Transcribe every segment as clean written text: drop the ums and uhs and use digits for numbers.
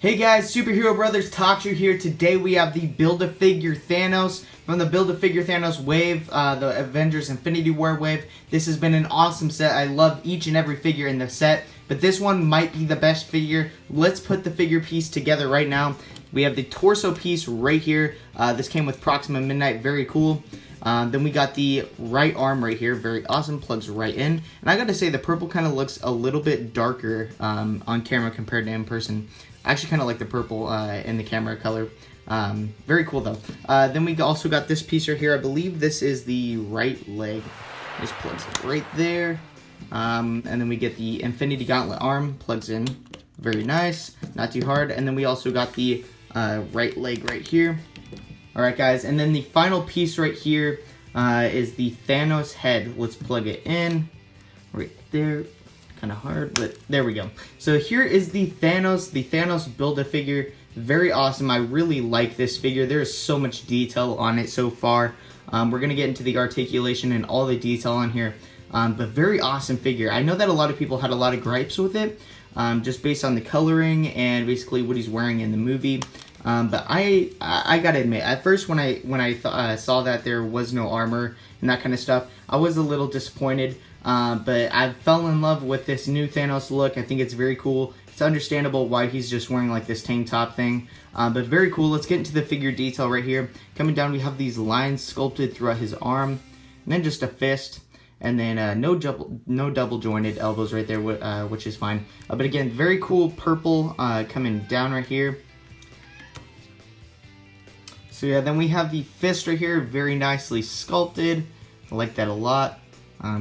Hey guys, Superhero Brothers Talkshow here. Today we have the Build-A-Figure Thanos from the Build-A-Figure Thanos wave, the Avengers Infinity War wave. This has been an awesome set. I love each and every figure in the set, but this one might be the best figure. Let's put the figure piece together right now. We have the torso piece right here. This came with Proxima Midnight, very cool. Then we got the right arm right here, very awesome, plugs right in. And I gotta say, the purple kind of looks a little bit darker on camera compared to in person. I actually kind of like the purple in the camera color. Very cool though. Then we also got this piece right here. I believe this is the right leg. Just plugs right there. And then we get the Infinity Gauntlet arm, plugs in. Very nice, not too hard. And then we also got the right leg right here. Alright guys, and then the final piece right here is the Thanos head. Let's plug it in right there. Kind of hard, but there we go. So here is the Thanos Build-A-Figure. Very awesome. I really like this figure. There is so much detail on it so far. We're going to get into the articulation and all the detail on here. But very awesome figure. I know that a lot of people had a lot of gripes with it, just based on the coloring and basically what he's wearing in the movie. But I gotta admit, at first when I saw that there was no armor and that kind of stuff, I was a little disappointed. But I fell in love with this new Thanos look. I think it's very cool. It's understandable why he's just wearing like this tank top thing. But very cool. Let's get into the figure detail right here. Coming down, we have these lines sculpted throughout his arm, and then just a fist, and then no double jointed elbows right there, which is fine. But again, very cool purple coming down right here. So yeah, then we have the fist right here, very nicely sculpted. I like that a lot.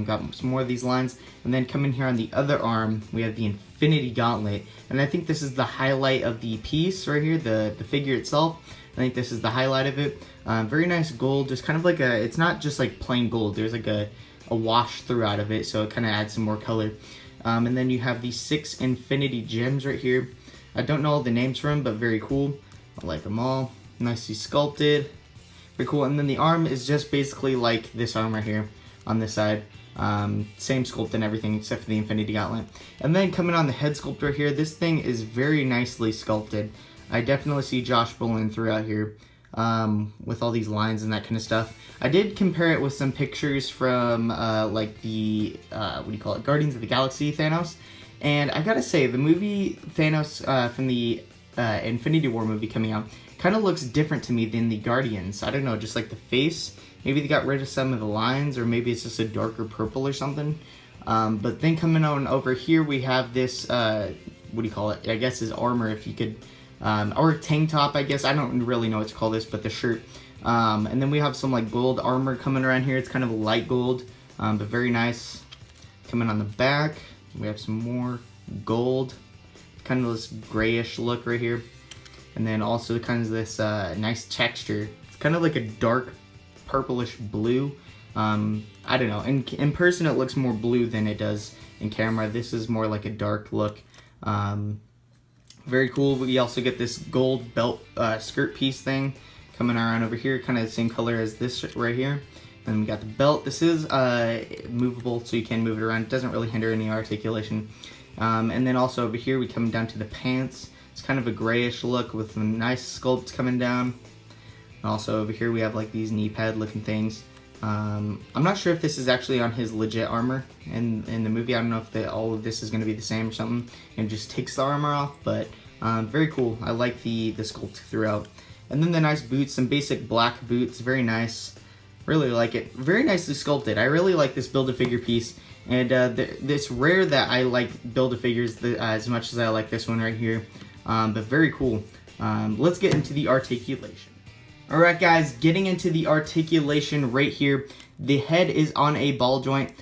Got some more of these lines. And then coming here on the other arm, we have the Infinity Gauntlet. And I think this is the highlight of the piece right here, the figure itself. I think this is the highlight of it. Very nice gold, just kind of like it's not just like plain gold. There's like a wash throughout of it, so it kind of adds some more color. And then you have the 6 Infinity Gems right here. I don't know all the names for them, but very cool. I like them all. Nicely sculpted. Very cool. And then the arm is just basically like this arm right here on this side. Same sculpt and everything except for the Infinity Gauntlet. And then coming on the head sculpt right here, this thing is very nicely sculpted. I definitely see Josh Brolin throughout here with all these lines and that kind of stuff. I did compare it with some pictures from like the, what do you call it, Guardians of the Galaxy Thanos. And I gotta say, the movie Thanos from the Infinity War movie coming out kind of looks different to me than the Guardians. I don't know, just like the face. Maybe they got rid of some of the lines, or maybe it's just a darker purple or something. But then coming on over here, we have this, what do you call it? I guess his armor, if you could, or tank top, I guess. I don't really know what to call this, but the shirt. And then we have some like gold armor coming around here. It's kind of light gold, but very nice. Coming on the back, we have some more gold. Kind of this grayish look right here. And then also kind of this nice texture. It's kind of like a dark purplish blue. I don't know. In person, it looks more blue than it does in camera. This is more like a dark look. Very cool. We also get this gold belt skirt piece thing coming around over here. Kind of the same color as this right here. And we got the belt. This is movable, so you can move it around. It doesn't really hinder any articulation. And then also over here, we come down to the pants. It's kind of a grayish look with some nice sculpts coming down. And also over here we have like these knee pad looking things. I'm not sure if this is actually on his legit armor in the movie. I don't know if all of this is going to be the same or something and just takes the armor off, but very cool. I like the sculpt throughout. And then the nice boots, some basic black boots, very nice. Really like it. Very nicely sculpted. I really like this Build-A-Figure piece. And it's rare that I like Build-A-Figures as much as I like this one right here. But very cool. Let's get into the articulation. Alright guys, getting into the articulation right here. The head is on a ball joint.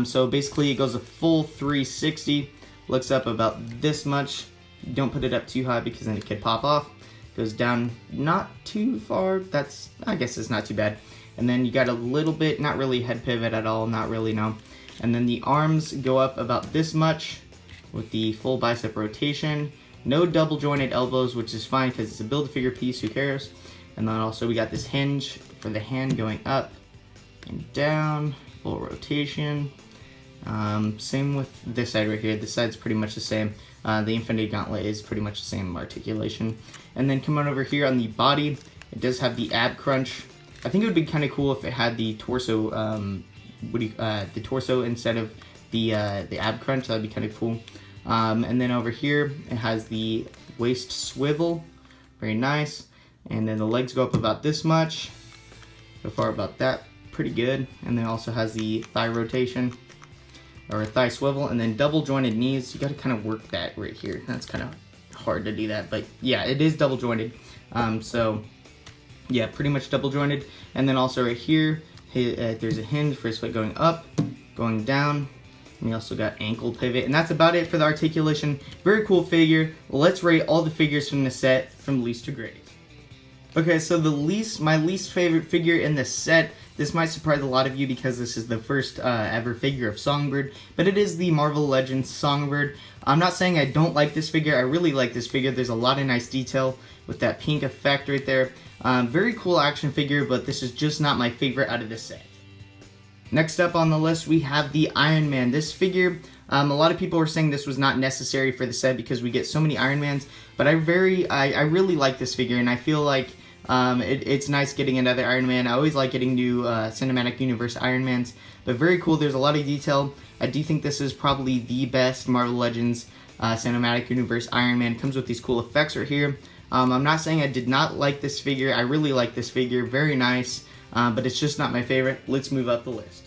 So basically it goes a full 360. Looks up about this much. Don't put it up too high because then it could pop off. Goes down not too far. I guess it's not too bad. And then you got a little bit, not really head pivot at all, not really, no. And then the arms go up about this much with the full bicep rotation. No double jointed elbows, which is fine because it's a Build-A-Figure piece, who cares? And then also we got this hinge for the hand going up and down, full rotation. Same with this side right here. This side's pretty much the same. The Infinity Gauntlet is pretty much the same articulation. And then come on over here on the body, it does have the ab crunch. I think it would be kind of cool if it had the torso, the torso instead of the ab crunch. That'd be kind of cool. And then over here, it has the waist swivel, very nice. And then the legs go up about this much. So far about that, pretty good. And then also has the thigh rotation, or thigh swivel, and then double jointed knees. You got to kind of work that right here. That's kind of hard to do that, but yeah, it is double jointed. So yeah, pretty much double jointed. And then also right here, there's a hinge for his foot going up, going down. And we also got ankle pivot, and that's about it for the articulation. Very cool figure. Let's rate all the figures from the set from least to greatest. Okay, so my least favorite figure in the set, this might surprise a lot of you because this is the first ever figure of Songbird, but it is the Marvel Legends Songbird. I'm not saying I don't like this figure, I really like this figure. There's a lot of nice detail with that pink effect right there. Very cool action figure, but this is just not my favorite out of the set. Next up on the list, we have the Iron Man. This figure, a lot of people are saying this was not necessary for the set because we get so many Iron Mans, but I really like this figure, and I feel like it's nice getting another Iron Man. I always like getting new Cinematic Universe Iron Mans, but very cool. There's a lot of detail. I do think this is probably the best Marvel Legends Cinematic Universe Iron Man. It comes with these cool effects right here. I'm not saying I did not like this figure. I really like this figure. Very nice. But it's just not my favorite. Let's move up the list.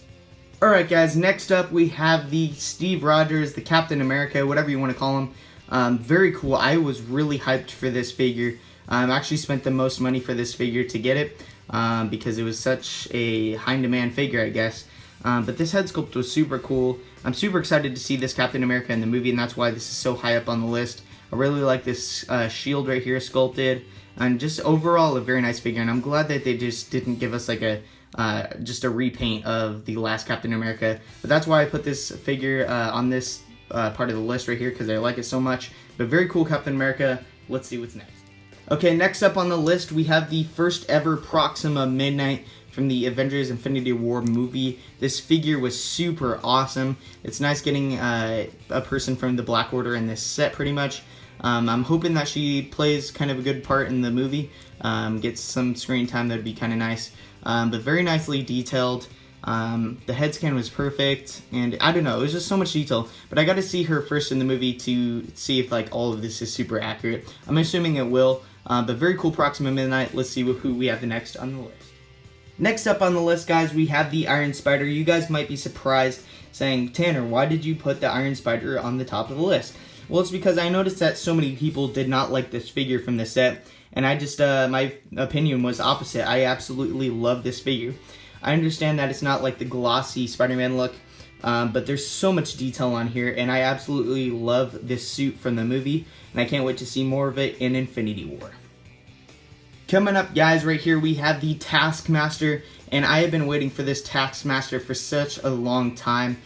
Alright guys, next up we have the Steve Rogers, the Captain America, whatever you want to call him. Very cool. I was really hyped for this figure. I actually spent the most money for this figure to get it because it was such a high demand figure, I guess. But this head sculpt was super cool. I'm super excited to see this Captain America in the movie, and that's why this is so high up on the list. I really like this shield right here sculpted. And just overall a very nice figure, and I'm glad that they just didn't give us like just a repaint of the last Captain America. But that's why I put this figure on this part of the list right here, because I like it so much. But very cool Captain America. Let's see what's next. Okay, next up on the list we have the first ever Proxima Midnight from the Avengers Infinity War movie. This figure was super awesome. It's nice getting a person from the Black Order in this set pretty much. I'm hoping that she plays kind of a good part in the movie, gets some screen time. That'd be kind of nice, but very nicely detailed. The head scan was perfect, and I don't know, it was just so much detail, but I got to see her first in the movie to see if like all of this is super accurate. I'm assuming it will, but very cool Proxima Midnight. Let's see who we have the next on the list. Next up on the list, guys, we have the Iron Spider. You guys might be surprised saying, Tanner, why did you put the Iron Spider on the top of the list? Well, it's because I noticed that so many people did not like this figure from the set, and I just, my opinion was opposite. I absolutely love this figure. I understand that it's not like the glossy Spider-Man look, but there's so much detail on here, and I absolutely love this suit from the movie, and I can't wait to see more of it in Infinity War. Coming up, guys, right here we have the Taskmaster, and I have been waiting for this Taskmaster for such a long time.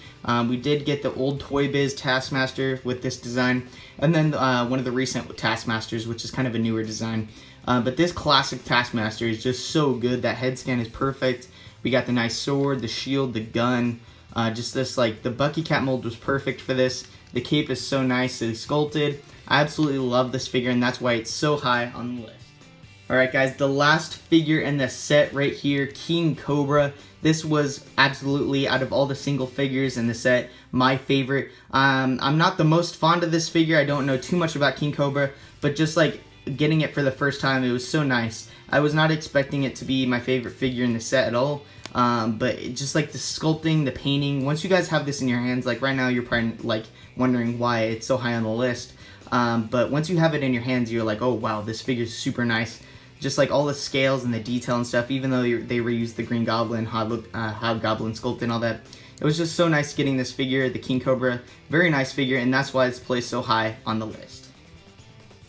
We did get the old Toy Biz Taskmaster with this design, and then one of the recent Taskmasters, which is kind of a newer design. But this classic Taskmaster is just so good. That head scan is perfect. We got the nice sword, the shield, the gun. Just this, like, the Bucky Cat mold was perfect for this. The cape is so nicely sculpted. I absolutely love this figure, and that's why it's so high on the list. Alright guys, the last figure in the set right here, King Cobra. This was absolutely, out of all the single figures in the set, my favorite. I'm not the most fond of this figure. I don't know too much about King Cobra, but just like getting it for the first time, it was so nice. I was not expecting it to be my favorite figure in the set at all. But just like the sculpting, the painting, once you guys have this in your hands, like right now you're probably like wondering why it's so high on the list. But once you have it in your hands, you're like, oh wow, this figure is super nice. Just like all the scales and the detail and stuff, even though they reused the Green Goblin, Hobgoblin sculpt and all that. It was just so nice getting this figure, the King Cobra. Very nice figure, and that's why it's placed so high on the list.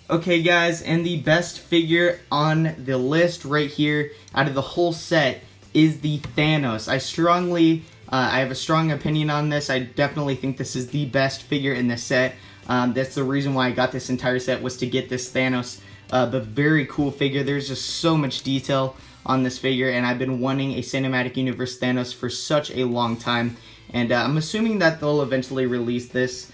Okay guys, and the best figure on the list right here, out of the whole set, is the Thanos. I have a strong opinion on this. I definitely think this is the best figure in the set. That's the reason why I got this entire set, was to get this Thanos. But very cool figure. There's just so much detail on this figure, and I've been wanting a Cinematic Universe Thanos for such a long time. And I'm assuming that they'll eventually release this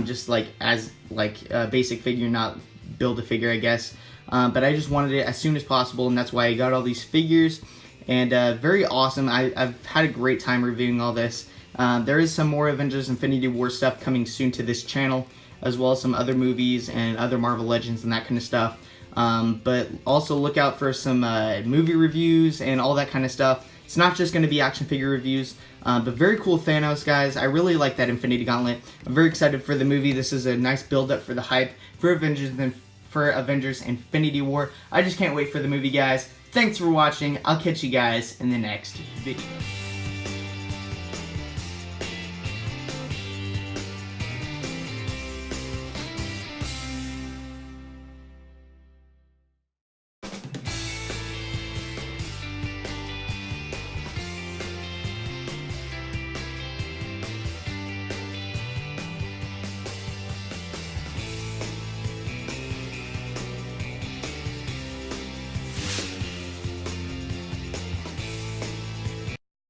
just like as like a basic figure, not build a figure, I guess. But I just wanted it as soon as possible, and that's why I got all these figures. And very awesome. I've had a great time reviewing all this. There is some more Avengers Infinity War stuff coming soon to this channel, as well as some other movies and other Marvel Legends and that kind of stuff. But also look out for some movie reviews and all that kind of stuff. It's not just going to be action figure reviews, but very cool Thanos, guys. I really like that Infinity Gauntlet. I'm very excited for the movie. This is a nice build-up for the hype for Avengers Infinity War. I just can't wait for the movie, guys. Thanks for watching. I'll catch you guys in the next video.